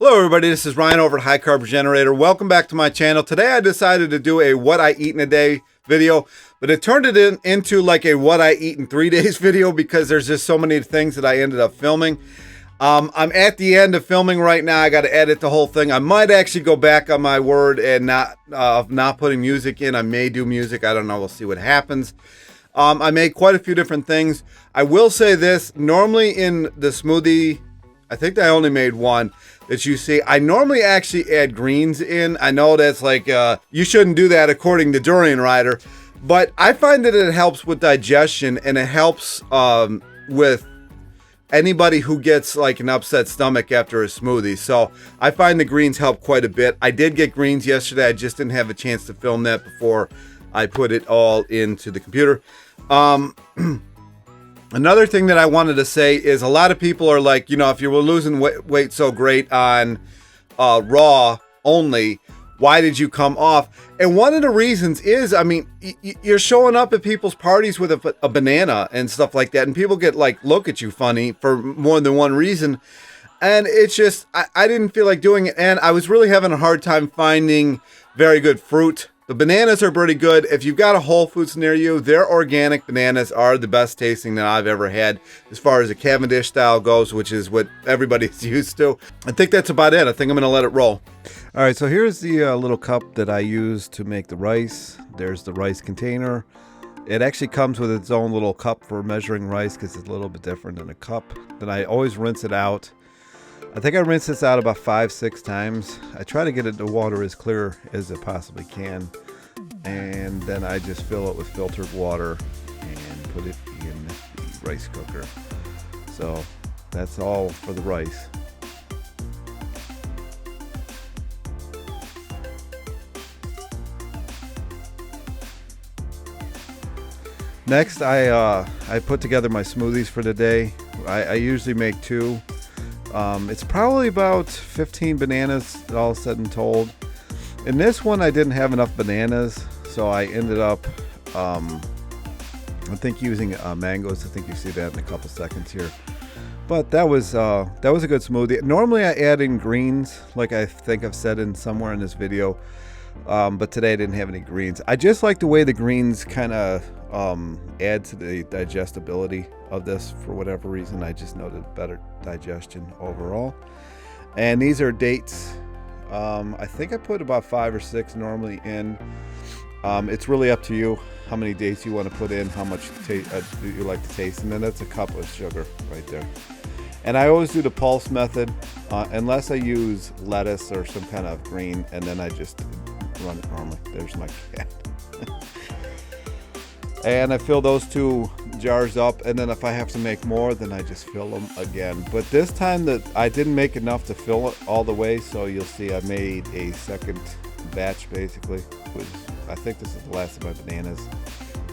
Hello everybody, this is Ryan over at High Carb Regenerator. Welcome back to my channel. Today I decided to do a what I eat in a day video, but it turned it into like a what I eat in 3 days video because there's just so many things that I ended up filming. I'm at the end of filming right now. I got to edit the whole thing. I might actually go back on my word and not putting music in. I may do music. I don't know. We'll see what happens. I made quite a few different things. I will say this, normally in the smoothie, I think I only made one that you see. I normally actually add greens in. I know that's like, you shouldn't do that according to Durianrider, but I find that it helps with digestion and it helps with anybody who gets like an upset stomach after a smoothie. So I find the greens help quite a bit. I did get greens yesterday. I just didn't have a chance to film that before I put it all into the computer. Another thing that I wanted to say is a lot of people are like, you know, if you were losing weight so great on raw only, why did you come off? And one of the reasons is, I mean, you're showing up at people's parties with a banana and stuff like that, and people get like, look at you funny for more than one reason. And it's just, I didn't feel like doing it. And I was really having a hard time finding very good fruit. The bananas are pretty good. If you've got a Whole Foods near you, their organic bananas are the best tasting that I've ever had as far as a Cavendish style goes, which is what everybody's used to. I think that's about it. I think I'm going to let it roll. All right, so here's the little cup that I use to make the rice. There's the rice container. It actually comes with its own little cup for measuring rice because it's a little bit different than a cup. Then I always rinse it out. I think I rinse this out about 5-6 times. I try to get the water as clear as it possibly can. And then I just fill it with filtered water and put it in the rice cooker. So that's all for the rice. Next, I put together my smoothies for the day. I usually make 2. It's probably about 15 bananas all said and told. In this one I didn't have enough bananas, so I ended up I think using mangoes. I think you see that in a couple seconds here. But that was a good smoothie. Normally I add in greens, like I think I've said in somewhere in this video, but today I didn't have any greens. I just like the way the greens kind of add to the digestibility of this. For whatever reason, I just noted better digestion overall. And these are dates. I think I put about 5 or 6 normally in. It's really up to you how many dates you want to put in, how much you like to taste, and then that's a cup of sugar right there. And I always do the pulse method, unless I use lettuce or some kind of green, and then I just run it normally. There's my cat. And I fill those 2 jars up, and then if I have to make more, then I just fill them again. But this time that I didn't make enough to fill it all the way, so you'll see I made a second batch basically. I think this is the last of my bananas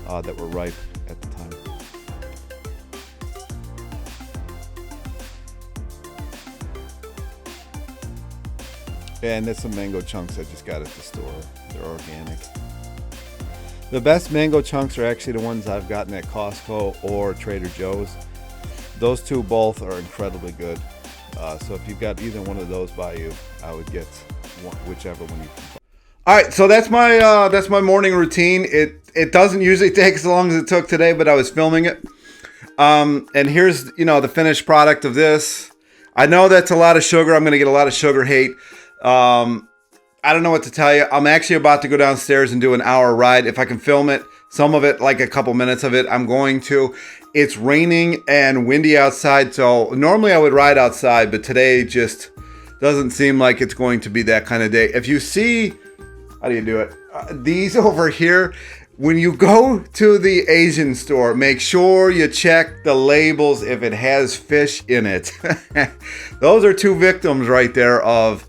that were ripe at the time. And there's some mango chunks I just got at the store. They're organic. The best mango chunks are actually the ones I've gotten at Costco or Trader Joe's. Those 2 both are incredibly good. So if you've got either one of those by you, I would get whichever one you can. All right, so that's my morning routine. It doesn't usually take as long as it took today, but I was filming it. And here's, you know, the finished product of this. I know that's a lot of sugar. I'm going to get a lot of sugar hate. I don't know what to tell you. I'm actually about to go downstairs and do an hour ride. If I can film it, some of it, like a couple minutes of it, I'm going to. It's raining and windy outside, so normally I would ride outside, but today just doesn't seem like it's going to be that kind of day. If you see, how do you do it? These over here, when you go to the Asian store, make sure you check the labels if it has fish in it. Those are 2 victims right there of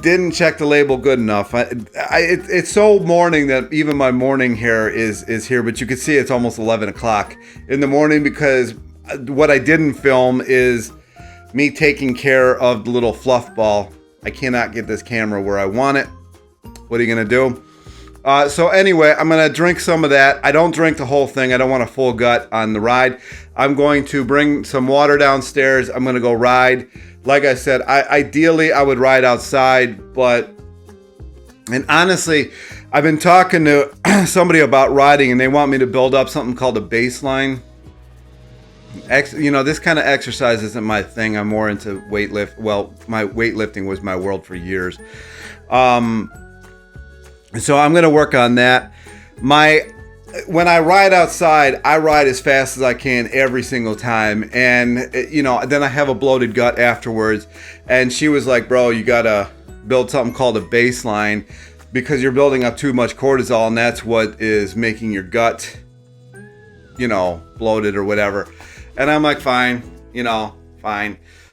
didn't check the label good enough. It's so morning that even my morning hair is here, but you can see it's almost 11 o'clock in the morning because what I didn't film is me taking care of the little fluff ball. I cannot get this camera where I want it. What are you gonna do? So anyway, I'm going to drink some of that. I don't drink the whole thing. I don't want a full gut on the ride. I'm going to bring some water downstairs. I'm going to go ride. Like I said, ideally I would ride outside, and honestly, I've been talking to somebody about riding, and they want me to build up something called a baseline. This kind of exercise isn't my thing. I'm more into weightlift. Well, my weightlifting was my world for years. So I'm going to work on that. When I ride outside, I ride as fast as I can every single time. And, then I have a bloated gut afterwards. And she was like, bro, you got to build something called a baseline because you're building up too much cortisol. And that's what is making your gut, bloated or whatever. And I'm like, fine.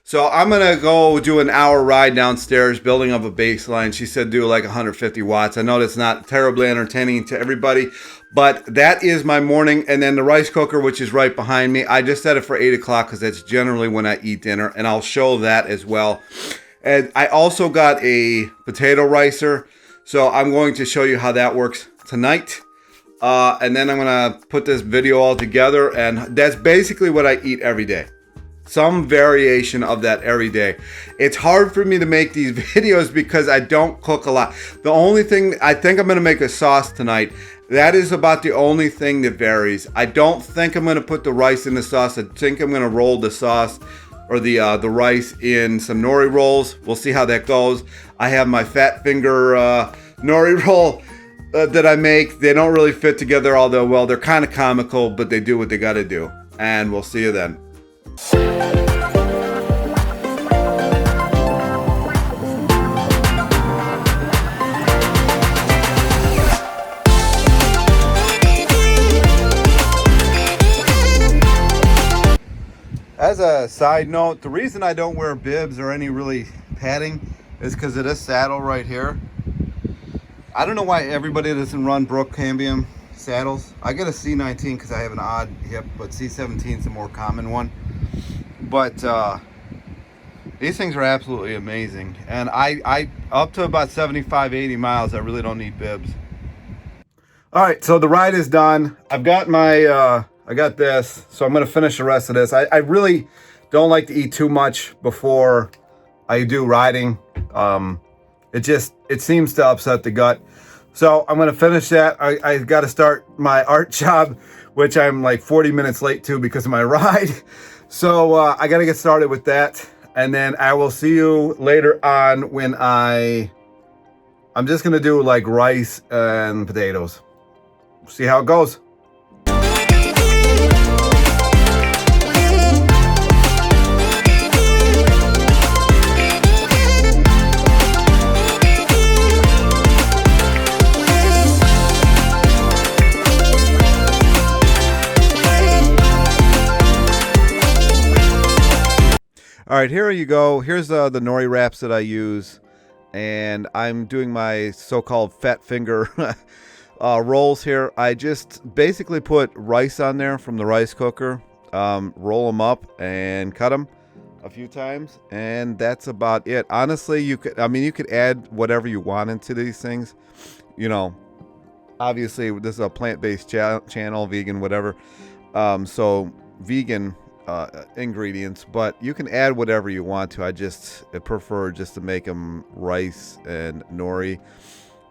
So I'm going to go do an hour ride downstairs, building up a baseline. She said do like 150 watts. I know that's not terribly entertaining to everybody, but that is my morning. And then the rice cooker, which is right behind me, I just set it for 8 o'clock because that's generally when I eat dinner, and I'll show that as well. And I also got a potato ricer, so I'm going to show you how that works tonight. And then I'm going to put this video all together, and that's basically what I eat every day. Some variation of that every day. It's hard for me to make these videos because I don't cook a lot. The only thing, I think I'm going to make a sauce tonight. That is about the only thing that varies. I don't think I'm going to put the rice in the sauce. I think I'm going to roll the sauce or the rice in some nori rolls. We'll see how that goes. I have my fat finger nori roll that I make. They don't really fit together, although, well, they're kind of comical, but they do what they got to do. And we'll see you then. As a side note, the reason I don't wear bibs or any really padding is because of this saddle right here. I don't know why everybody doesn't run Brook Cambium saddles. I get a C19 because I have an odd hip, but C17 is the more common one. But these things are absolutely amazing. And I up to about 75, 80 miles, I really don't need bibs. All right, so the ride is done. I've got my... I got this, so I'm going to finish the rest of this. I really don't like to eat too much before I do riding. It seems to upset the gut. So I'm going to finish that. I got to start my art job, which I'm like 40 minutes late to because of my ride. So I got to get started with that. And then I will see you later on when I'm just going to do like rice and potatoes. See how it goes. All right, here you go. Here's the nori wraps that I use, and I'm doing my so-called fat finger rolls here. I just basically put rice on there from the rice cooker, roll them up and cut them a few times, and that's about it. Honestly, you could add whatever you want into these things. Obviously this is a plant-based channel, vegan, whatever. So vegan ingredients, but you can add whatever you want to. I prefer just to make them rice and nori.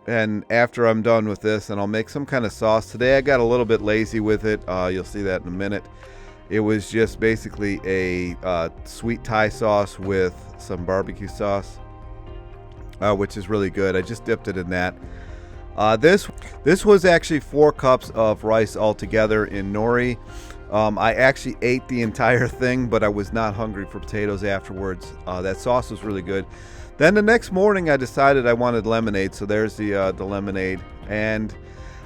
And after I'm done with this, and I'll make some kind of sauce. Today I got a little bit lazy with it. You'll see that in a minute. It was just basically a sweet Thai sauce with some barbecue sauce, which is really good. I just dipped it in that. This was actually 4 cups of rice altogether in nori. I actually ate the entire thing, but I was not hungry for potatoes afterwards. That sauce was really good. Then the next morning I decided I wanted lemonade, so there's the lemonade. And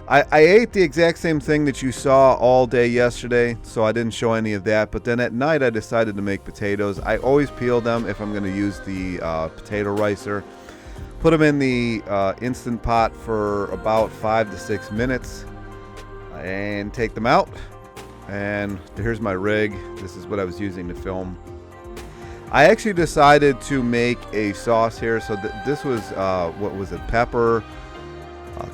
I ate the exact same thing that you saw all day yesterday, so I didn't show any of that. But then at night I decided to make potatoes. I always peel them if I'm going to use the potato ricer. Put them in the Instant Pot for about 5 to 6 minutes and take them out. And here's my rig. This is what I was using to film. I actually decided to make a sauce here. So this was, what was it, pepper,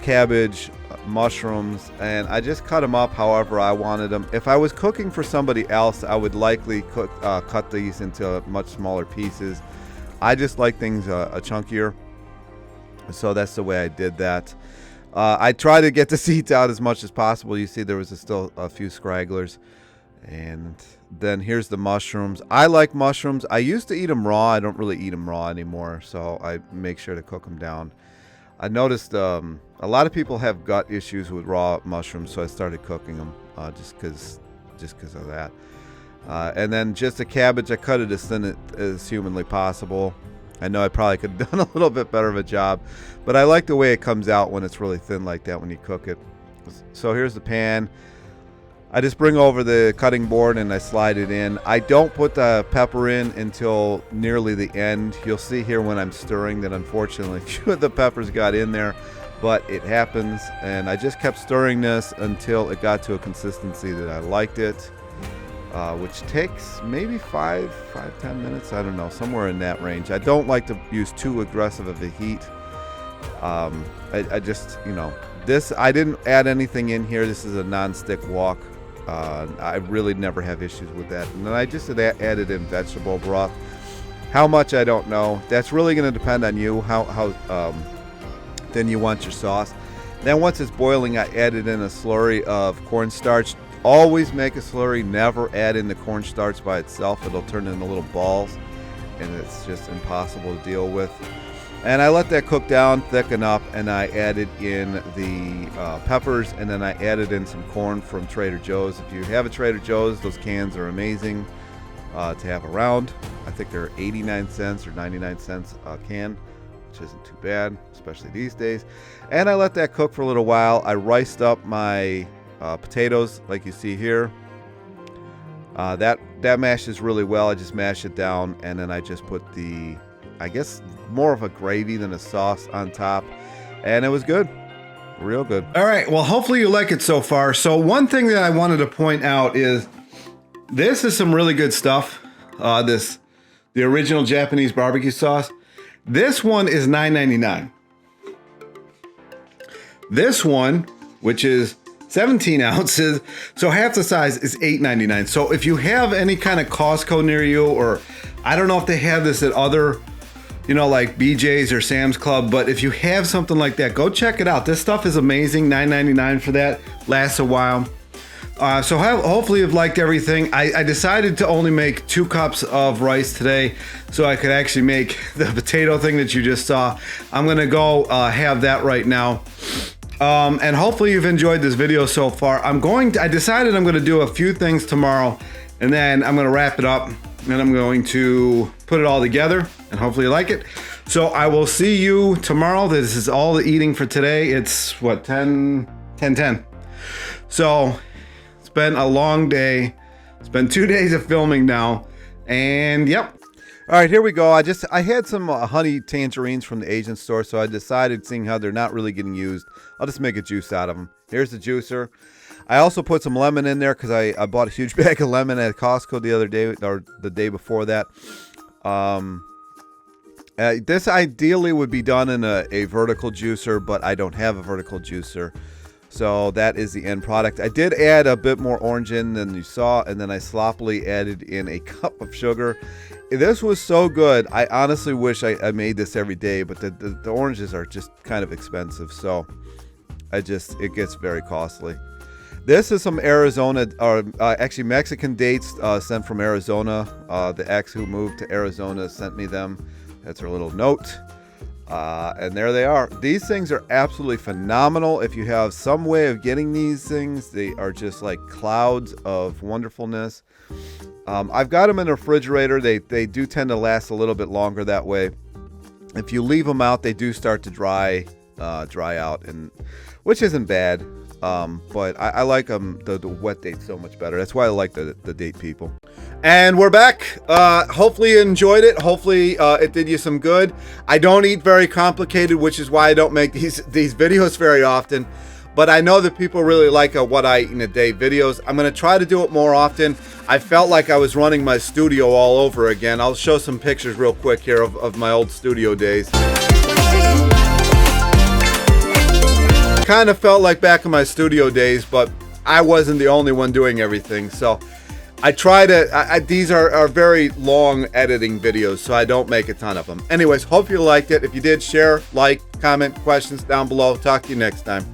cabbage, mushrooms, and I just cut them up however I wanted them. If I was cooking for somebody else, I would likely cut these into much smaller pieces. I just like things chunkier, so that's the way I did that. I try to get the seeds out as much as possible. You see there was still a few scragglers. And then here's the mushrooms. I like mushrooms. I used to eat them raw. I don't really eat them raw anymore, so I make sure to cook them down. I noticed a lot of people have gut issues with raw mushrooms, so I started cooking them just because of that. And then just the cabbage, I cut it as thin as humanly possible. I know I probably could have done a little bit better of a job, but I like the way it comes out when it's really thin like that when you cook it. So here's the pan. I just bring over the cutting board and I slide it in. I don't put the pepper in until nearly the end. You'll see here when I'm stirring that unfortunately few of the peppers got in there, but it happens. And I just kept stirring this until it got to a consistency that I liked it, which takes maybe 5-10 minutes. I don't know, somewhere in that range. I don't like to use too aggressive of a heat. I just, this, I didn't add anything in here. This is a non-stick wok. I really never have issues with that. And then I just added in vegetable broth. How much, I don't know. That's really going to depend on you, how thin you want your sauce. Then once it's boiling, I added in a slurry of cornstarch. Always make a slurry. Never add in the cornstarch by itself. It'll turn into little balls, and it's just impossible to deal with. And I let that cook down, thicken up, and I added in the peppers, and then I added in some corn from Trader Joe's. If you have a Trader Joe's, those cans are amazing to have around. I think they're 89 cents or 99 cents a can, which isn't too bad, especially these days. And I let that cook for a little while. I riced up my potatoes like you see here. That mashes really well. I just mash it down, and then I just put the, I guess, more of a gravy than a sauce on top, and it was good, real good. All right, well, hopefully you like it so far. So one thing that I wanted to point out is this is some really good stuff. The original Japanese barbecue sauce. This one is $9.99. This one, which is 17 ounces, so half the size, is $8.99. So if you have any kind of Costco near you, or I don't know if they have this at other, like BJ's or Sam's Club, but if you have something like that, go check it out. This stuff is amazing. $9.99 for that. Lasts a while. So hopefully you've liked everything. I decided to only make 2 cups of rice today, so I could actually make the potato thing that you just saw. I'm gonna go have that right now. And hopefully you've enjoyed this video so far. I decided I'm gonna do a few things tomorrow, and then I'm gonna wrap it up, and I'm going to put it all together, and hopefully you like it. So I will see you tomorrow. This is all the eating for today. It's what, 10:10. So it's been a long day. It's been 2 days of filming now, and yep. All right, here we go. I had some honey tangerines from the Asian store, so I decided, seeing how they're not really getting used, I'll just make a juice out of them. Here's the juicer. I also put some lemon in there because I bought a huge bag of lemon at Costco the other day, or the day before that. This ideally would be done in a vertical juicer, but I don't have a vertical juicer. So that is the end product. I did add a bit more orange in than you saw, and then I sloppily added in a cup of sugar. This was so good. I honestly wish I made this every day, but the oranges are just kind of expensive, so it gets very costly. This is some Arizona, or actually Mexican dates sent from Arizona. The ex who moved to Arizona sent me them. That's her little note. And there they are. These things are absolutely phenomenal. If you have some way of getting these things, they are just like clouds of wonderfulness. I've got them in the refrigerator. They do tend to last a little bit longer that way. If you leave them out, they do start to dry out, and which isn't bad. But I like them, the wet date, so much better. That's why I like the date people. And we're back. Hopefully you enjoyed it. Hopefully it did you some good. I don't eat very complicated, which is why I don't make these videos very often. But I know that people really like what I eat in a day videos. I'm going to try to do it more often. I felt like I was running my studio all over again. I'll show some pictures real quick here of my old studio days. kind of felt like back in my studio days, but I wasn't the only one doing everything. So I try to, these are very long editing videos, so I don't make a ton of them. Anyways, hope you liked it. If you did, share, like, comment, questions down below. Talk to you next time.